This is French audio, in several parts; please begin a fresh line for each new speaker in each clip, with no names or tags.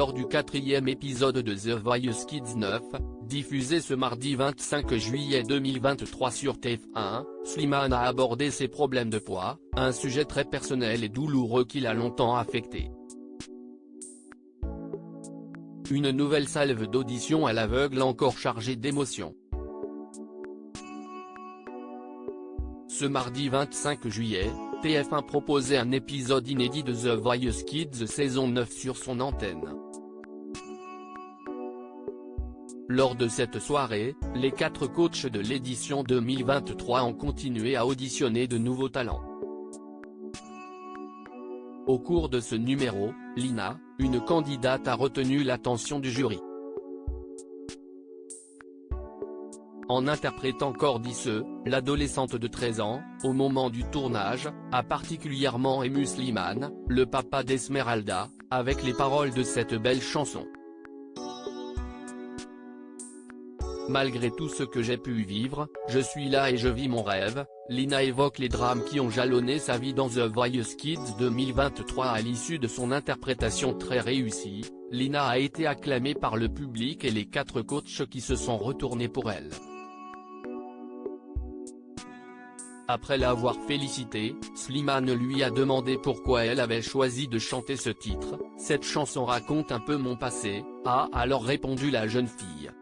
lors du 4e épisode de The Voice Kids 9, diffusé ce mardi 25 juillet 2023 sur TF1, Slimane a abordé ses problèmes de poids, un sujet très personnel et douloureux qui l'a longtemps affecté. Une nouvelle salve d'audition à l'aveugle encore chargée d'émotions. Ce mardi 25 juillet, TF1 proposait un épisode inédit de The Voice Kids saison 9 sur son antenne. Lors de cette soirée, les 4 coachs de l'édition 2023 ont continué à auditionner de nouveaux talents. Au cours de ce numéro, Lina, une candidate a retenu l'attention du jury. En interprétant Cordice, l'adolescente de 13 ans, au moment du tournage, a particulièrement ému Slimane, le papa d'Esmeralda, avec les paroles de cette belle chanson. Malgré tout ce que j'ai pu vivre, je suis là et je vis mon rêve. Lina évoque les drames qui ont jalonné sa vie dans The Voice Kids 2023 à l'issue de son interprétation très réussie. Lina a été acclamée par le public et les 4 coachs qui se sont retournés pour elle. Après l'avoir félicitée, Slimane lui a demandé pourquoi elle avait choisi de chanter ce titre. « Cette chanson raconte un peu mon passé », a alors répondu la jeune fille. «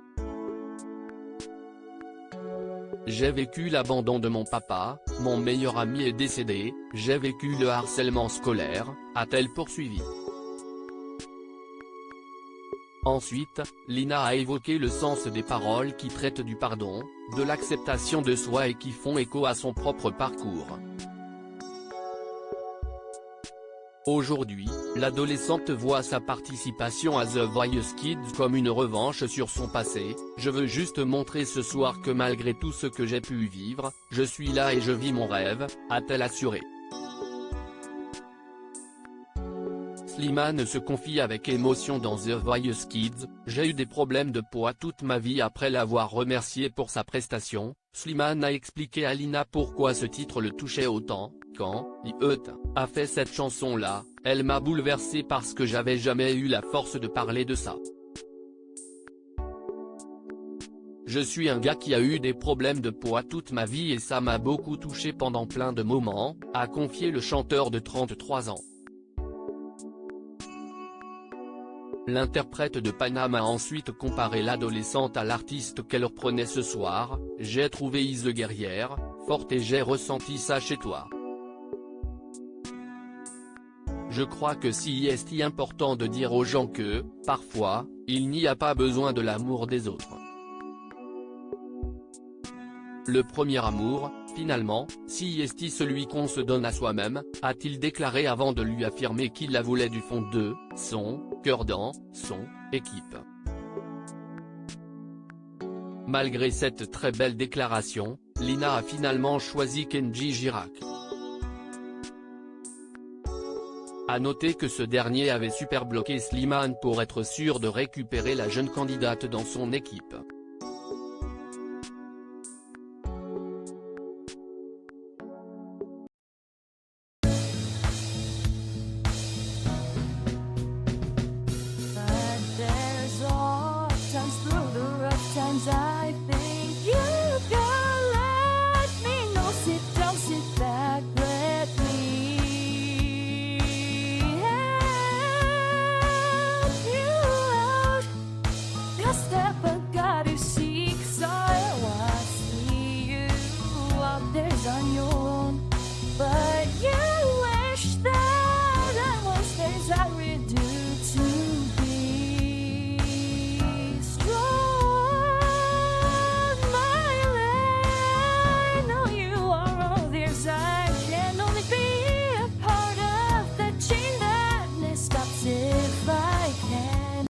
J'ai vécu l'abandon de mon papa, mon meilleur ami est décédé, j'ai vécu le harcèlement scolaire », a-t-elle poursuivi. Ensuite, Lina a évoqué le sens des paroles qui traitent du pardon, de l'acceptation de soi et qui font écho à son propre parcours. Aujourd'hui, l'adolescente voit sa participation à The Voice Kids comme une revanche sur son passé. « Je veux juste montrer ce soir que malgré tout ce que j'ai pu vivre, je suis là et je vis mon rêve », a-t-elle assuré. Slimane se confie avec émotion dans The Voice Kids. « J'ai eu des problèmes de poids toute ma vie. » Après l'avoir remercié pour sa prestation, Slimane a expliqué à Lina pourquoi ce titre le touchait autant. « Quand I.E.T. a fait cette chanson-là, elle m'a bouleversé parce que j'avais jamais eu la force de parler de ça. Je suis un gars qui a eu des problèmes de poids toute ma vie et ça m'a beaucoup touché pendant plein de moments », a confié le chanteur de 33 ans. L'interprète de Paname a ensuite comparé l'adolescente à l'artiste qu'elle reprenait ce soir. « J'ai trouvé Ise guerrière, forte et j'ai ressenti ça chez toi. Je crois que si est important de dire aux gens que, parfois, il n'y a pas besoin de l'amour des autres. Le premier amour, finalement, si est celui qu'on se donne à soi-même », a-t-il déclaré avant de lui affirmer qu'il la voulait du fond de son cœur dans son équipe. Malgré cette très belle déclaration, Lina a finalement choisi Kenji Girac. A noter que ce dernier avait super bloqué Slimane pour être sûr de récupérer la jeune candidate dans son équipe.